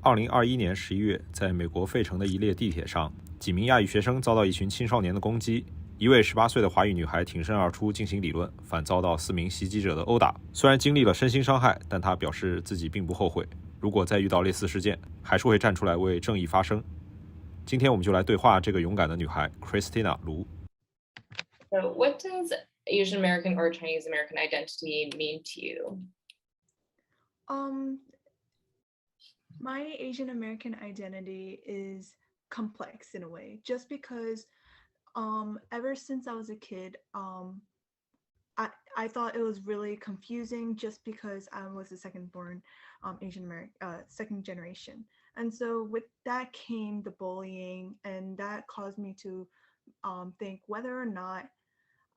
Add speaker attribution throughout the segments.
Speaker 1: 2021年11月，在美国费城的一列地铁上，几名亚裔学生遭到一群青少年的攻击。一位18岁的华裔女孩挺身而出进行理论，反遭到4名袭击者的殴打。虽然经历了身心伤害，但她表示自己并不后悔。如果再遇到类似事件，还是会站出来为正义发声。今天我们就来对话这个勇敢的女孩 Christina Lu。So,
Speaker 2: what does Asian American or Chinese American identity mean to you?
Speaker 3: Um, my Asian American identity is complex in a way, just because ever since I was a kid, I thought it was really confusing just because I was a second born Asian American, second generation. And so with that came the bullying, and that caused me to think whether or not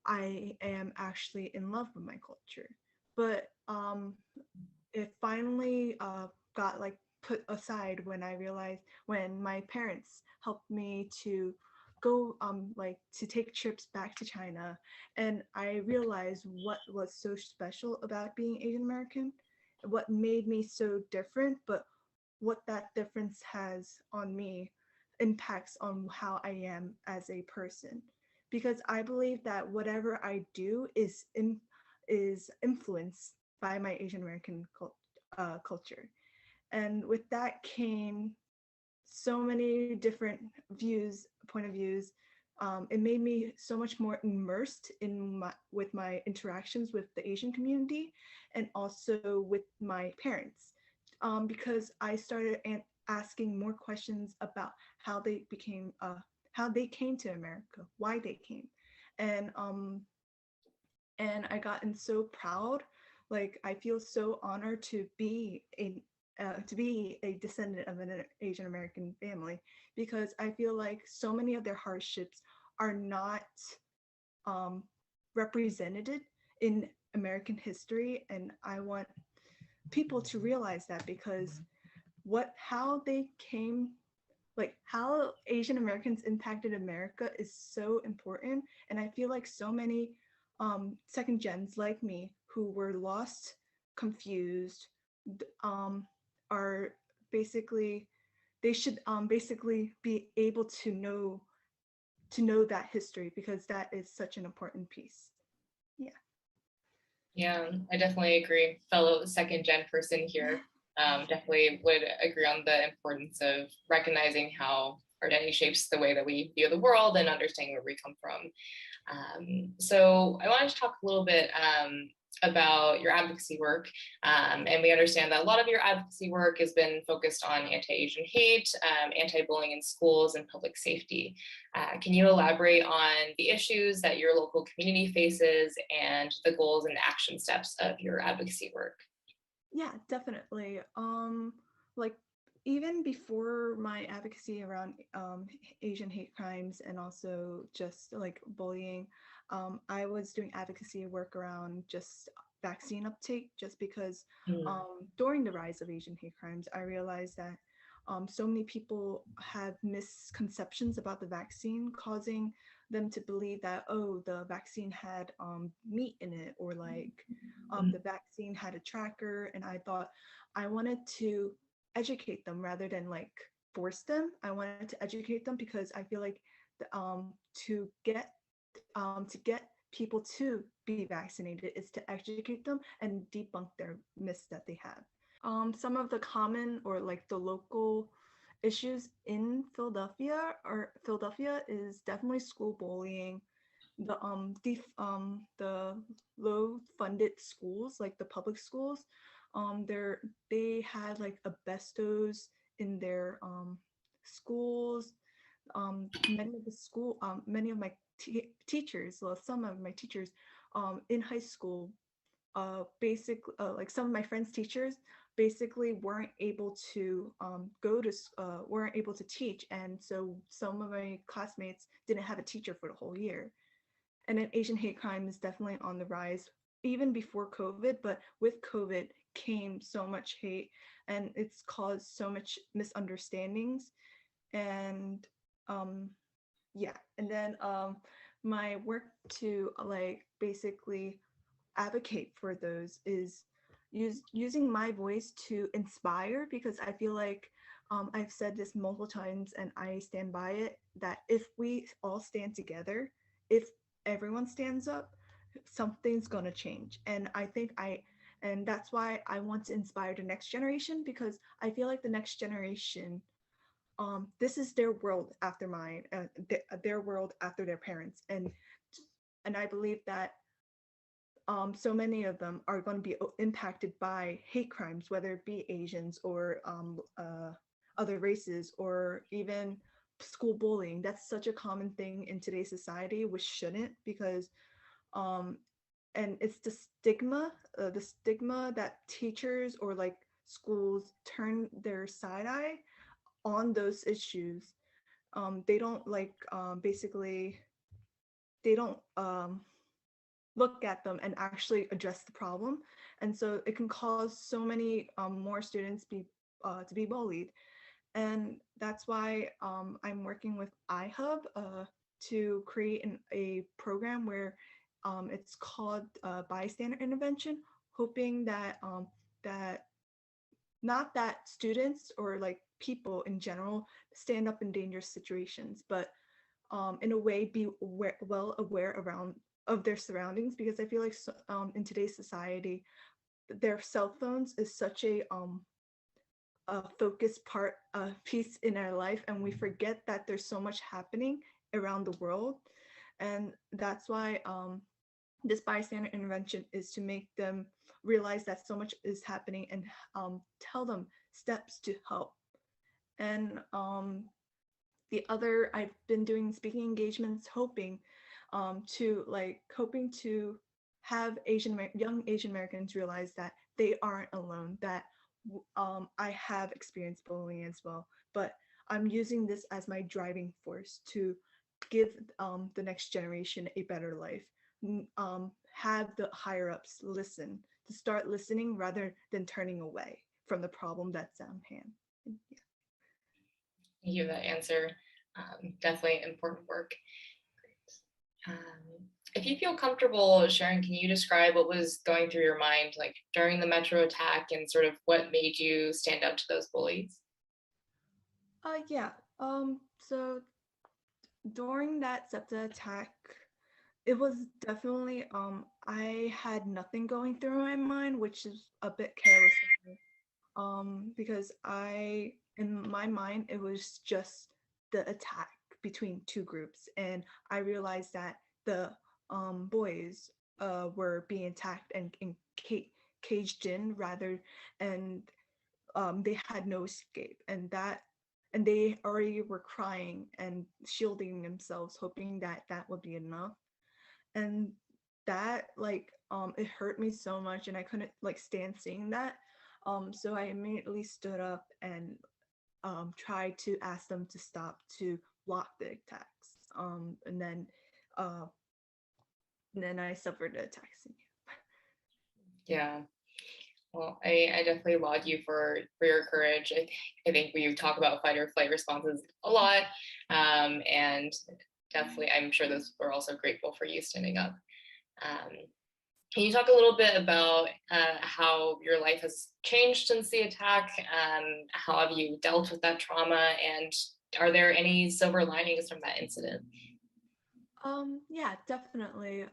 Speaker 3: I am actually in love with my culture. But it finally got like put aside when I realized when my parents helped me to go like to take trips back to China, and I realized what was so special about being Asian American, what made me so different, but what that difference has on me impacts on how I am as a person, because I believe that whatever I do is influenced by my Asian American culture. And with that came so many different point of views. It made me so much more immersed in with my interactions with the Asian community and also with my parents, because I started asking more questions about how they came to America, why they came, and I gotten so proud. Like I feel so honored to be a descendant of an Asian American family, because I feel like so many of their hardships are not represented in American history, and I want people to realize that, because how they came, like how Asian Americans impacted America is so important. And I feel like so many second gens like me who were lost, confused, are basically, they should basically be able to know that history, because that is such an important piece. Yeah.
Speaker 2: Yeah, I definitely agree. Fellow second gen person here, definitely would agree on the importance of recognizing how our identity shapes the way that we view the world and understanding where we come from. So I wanted to talk a little bit about your advocacy work. And we understand that a lot of your advocacy work has been focused on anti-Asian hate, anti-bullying in schools, and public safety. Can you elaborate on the issues that your local community faces and the goals and action steps of your advocacy work?
Speaker 3: Yeah, definitely. Like even before my advocacy around Asian hate crimes and also just like bullying, I was doing advocacy work around just vaccine uptake, just because during the rise of Asian hate crimes, I realized that so many people have misconceptions about the vaccine, causing them to believe that, oh, the vaccine had meat in it, or like the vaccine had a tracker. And I thought I wanted to educate them rather than like force them. I wanted to educate them, because I feel like to get people to be vaccinated is to educate them and debunk their myths that they have. Some of the common or like the local issues in Philadelphia is definitely school bullying, the low funded schools, like the public schools, they had like asbestos in their schools. Many of my teachers, well, some of my teachers in high school, basically, like some of my friends' teachers basically weren't able to weren't able to teach, and so some of my classmates didn't have a teacher for the whole year. And then Asian hate crime is definitely on the rise, even before COVID, but with COVID came so much hate, and it's caused so much misunderstandings. And yeah, and then my work to like basically advocate for those is using my voice to inspire, because I feel like I've said this multiple times and I stand by it, that if we all stand together, if everyone stands up, something's going to change. And that's why I want to inspire the next generation, because I feel like the next generation, this is their world after mine, their world after their parents. And I believe that so many of them are going to be impacted by hate crimes, whether it be Asians or other races, or even school bullying. That's such a common thing in today's society, which shouldn't, because and it's the stigma that teachers or like schools turn their side eye on those issues. They don't like basically they don't look at them and actually address the problem, and so it can cause so many more students to be bullied. And that's why I'm working with iHub to create a program where it's called bystander intervention, hoping that that not that students or like people in general stand up in dangerous situations, but in a way be well aware around of their surroundings, because I feel like in today's society, their cell phones is such a focused piece in our life, and we forget that there's so much happening around the world. And that's why this bystander intervention is to make them realize that so much is happening, and tell them steps to help. And the other, I've been doing speaking engagements, hoping to have young Asian Americans realize that they aren't alone, that I have experienced bullying as well, but I'm using this as my driving force to give the next generation a better life. Have the higher ups listen, to start listening rather than turning away from the problem that's on hand. Yeah.
Speaker 2: Thank you for that answer. Definitely important work. If you feel comfortable sharing, can you describe what was going through your mind like during the Metro attack, and sort of what made you stand up to those bullies?
Speaker 3: Yeah. So during that SEPTA attack, it was definitely I had nothing going through my mind, which is a bit careless of me. Because in my mind, it was just the attack between two groups, and I realized that the boys were being attacked and caged in rather, and they had no escape, and they already were crying and shielding themselves, hoping that that would be enough. And that it hurt me so much, and I couldn't like stand seeing that. So I immediately stood up and tried to ask them to stop, to block the attacks. And then I suffered the attacks.
Speaker 2: Yeah. Well, I definitely laud you for your courage. I think we talk about fight or flight responses a lot, and definitely, I'm sure those we're also grateful for you standing up. Can you talk a little bit about how your life has changed since the attack? How have you dealt with that trauma, and are there any silver linings from that incident?
Speaker 3: Yeah, definitely.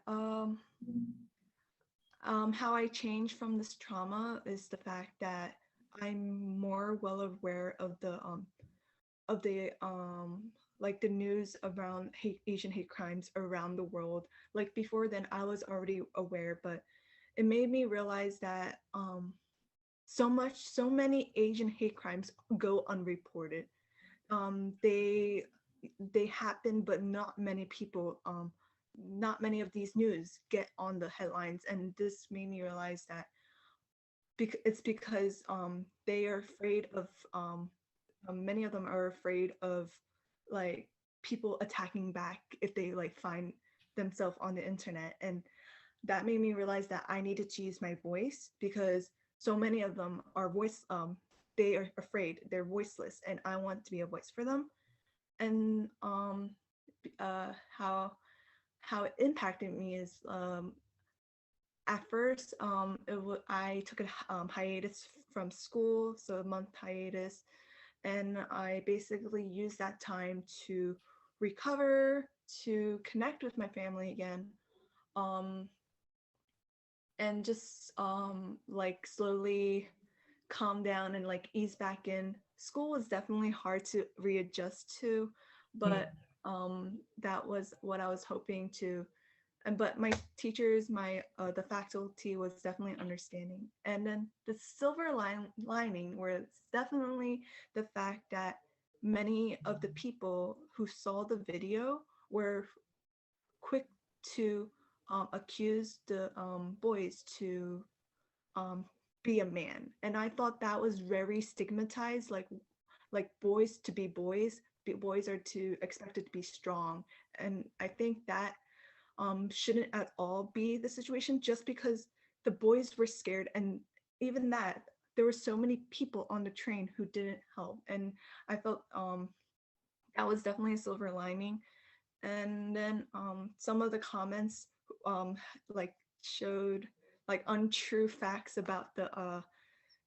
Speaker 3: How I changed from this trauma is the fact that I'm more well aware of the like the news around Asian hate crimes around the world. Like before then, I was already aware, but it made me realize that so many Asian hate crimes go unreported. They happen, but not many people, not many of these news get on the headlines, and this made me realize that it's because they are afraid of many of them are afraid of like people attacking back if they like find themselves on the internet. And that made me realize that I needed to use my voice, because so many of them are they are afraid, they're voiceless, and I want to be a voice for them. And how it impacted me is at first, I took a hiatus from school, so a month hiatus, and I basically used that time to recover, to connect with my family again, and just like slowly calm down and like ease back in. School was definitely hard to readjust to, but that was what I was hoping to. And but my teachers, the faculty was definitely understanding. And then the silver lining was definitely the fact that many of the people who saw the video were quick to accuse the boys to be a man, and I thought that was very stigmatized. Like boys to be boys, boys are to expected to be strong, and I think that shouldn't at all be the situation. Just because the boys were scared, and even that there were so many people on the train who didn't help, and I felt that was definitely a silver lining. And then some of the comments like showed like untrue facts about the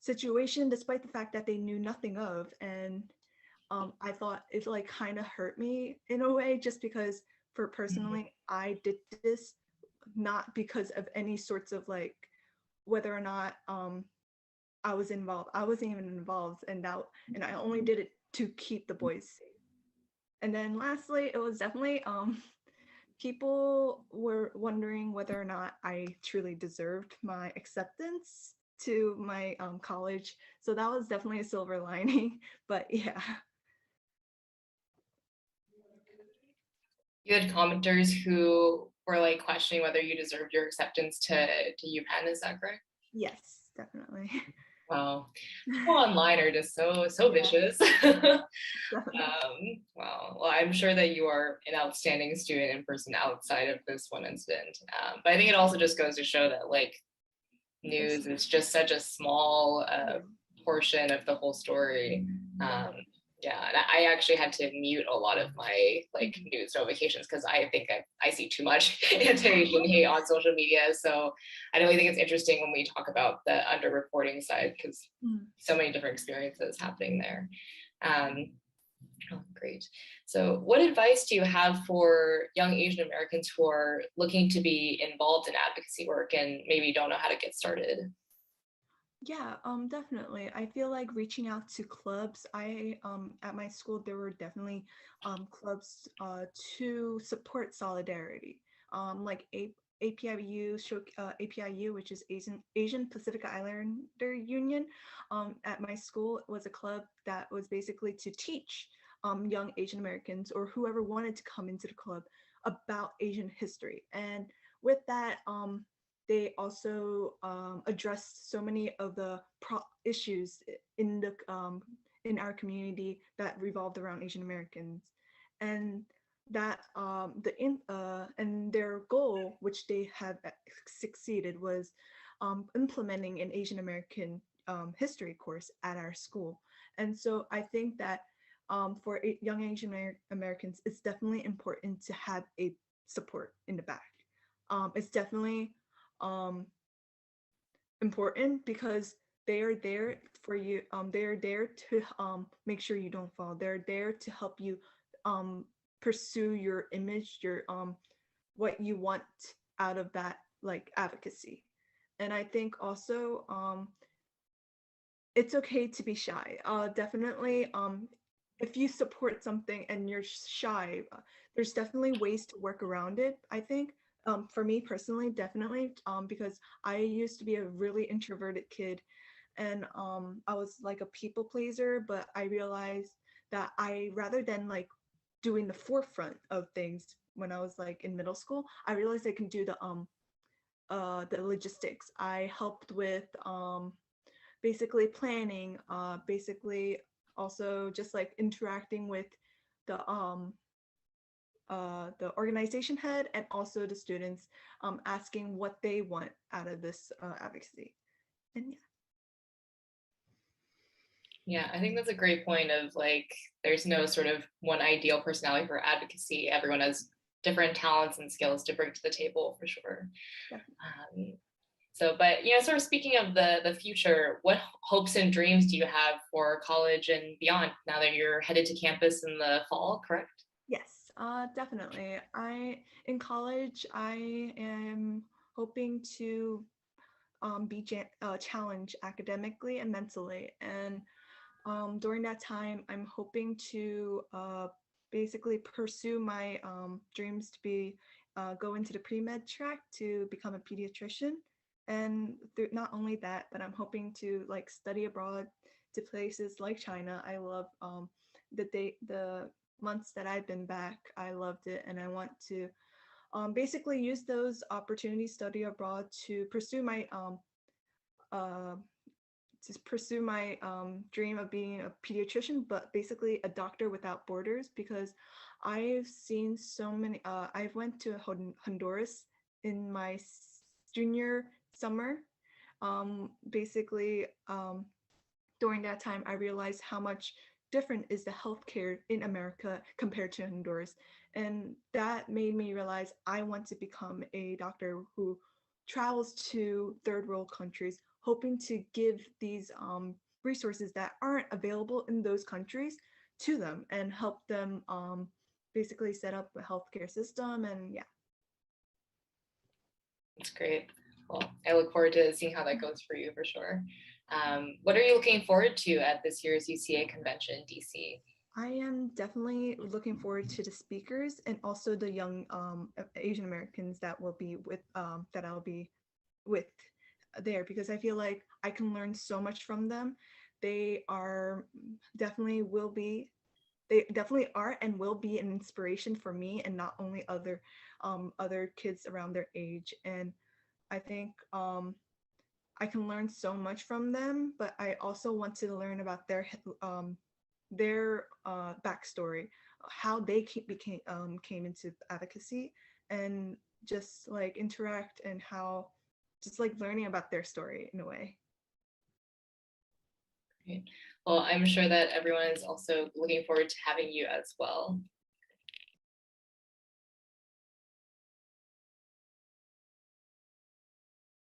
Speaker 3: situation, despite the fact that they knew nothing of. And I thought it like kind of hurt me in a way, just because for personally, I did this not because of any sorts of like whether or not I was involved. I wasn't even involved, and I only did it to keep the boys safe. And then lastly, it was definitely people were wondering whether or not I truly deserved my acceptance to my college. So that was definitely a silver lining. But yeah.
Speaker 2: You had commenters who were like questioning whether you deserved your acceptance to UPenn, is that correct?
Speaker 3: Yes, definitely.
Speaker 2: Wow. People online are just so
Speaker 3: Yeah.
Speaker 2: vicious.
Speaker 3: Definitely.
Speaker 2: Wow. Well, I'm sure that you are an outstanding student in person outside of this one incident. But I think it also just goes to show that like news is just such a small portion of the whole story. Yeah, and I actually had to mute a lot of my like news notifications because I think I see too much anti-Asian hate on social media. So I really think it's interesting when we talk about the underreporting side, because so many different experiences happening there. Oh, great. So what advice do you have for young Asian Americans who are looking to be involved in advocacy work and maybe don't know how to get started?
Speaker 3: Yeah, definitely. I feel like reaching out to clubs. I at my school there were definitely clubs to support solidarity. Like APIU, APIU, which is Asian Pacific Islander Union. At my school, it was a club that was basically to teach young Asian Americans or whoever wanted to come into the club about Asian history. And with that, they also addressed so many of the issues in our community that revolved around Asian Americans, and that and their goal, which they have succeeded, was implementing an Asian American history course at our school. And so I think that for young Asian Americans, it's definitely important to have a support in the back. It's definitely important because they are there for you. They are there to make sure you don't fall. They're there to help you pursue your image, your what you want out of that like advocacy. And I think also it's okay to be shy. Definitely if you support something and you're shy, there's definitely ways to work around it, I think. For me personally, definitely, because I used to be a really introverted kid, and I was like a people pleaser, but I realized that rather than like doing the forefront of things when I was like in middle school, I realized I can do the logistics. I helped with basically planning, basically also just like interacting with the organization head and also the students, asking what they want out of this advocacy. And yeah.
Speaker 2: Yeah, I think that's a great point of like, there's no sort of one ideal personality for advocacy. Everyone has different talents and skills to bring to the table for sure.
Speaker 3: Yeah.
Speaker 2: So, but sort of speaking of the future, what hopes and dreams do you have for college and beyond now that you're headed to campus in the fall, correct?
Speaker 3: Yes, definitely. In college, I am hoping to be challenged academically and mentally. And during that time, I'm hoping to basically pursue my dreams to be go into the pre-med track to become a pediatrician. And not only that, but I'm hoping to like study abroad to places like China. I love the months that I've been back. I loved it, and I want to basically use those opportunities study abroad uh, to pursue my dream of being a pediatrician, but basically a doctor without borders, because I've seen so many. I went to Honduras in my junior summer. Basically, during that time, I realized how much different is the healthcare in America compared to Honduras. And that made me realize I want to become a doctor who travels to third world countries, hoping to give these resources that aren't available in those countries to them and help them basically set up a healthcare system. And yeah.
Speaker 2: That's great. Well, I look forward to seeing how that goes for you for sure. What are you looking forward to at this year's UCA convention in DC?
Speaker 3: I am definitely looking forward to the speakers and also the young Asian Americans that will be with that I'll be with there, because I feel like I can learn so much from them. They are definitely will be they definitely are and will be an inspiration for me, and not only other kids around their age. And I think I can learn so much from them, but I also want to learn about their backstory, how they came into advocacy, and just like interact and how just like learning about their story in a way.
Speaker 2: Great. Well, I'm sure that everyone is also looking forward to having you as well.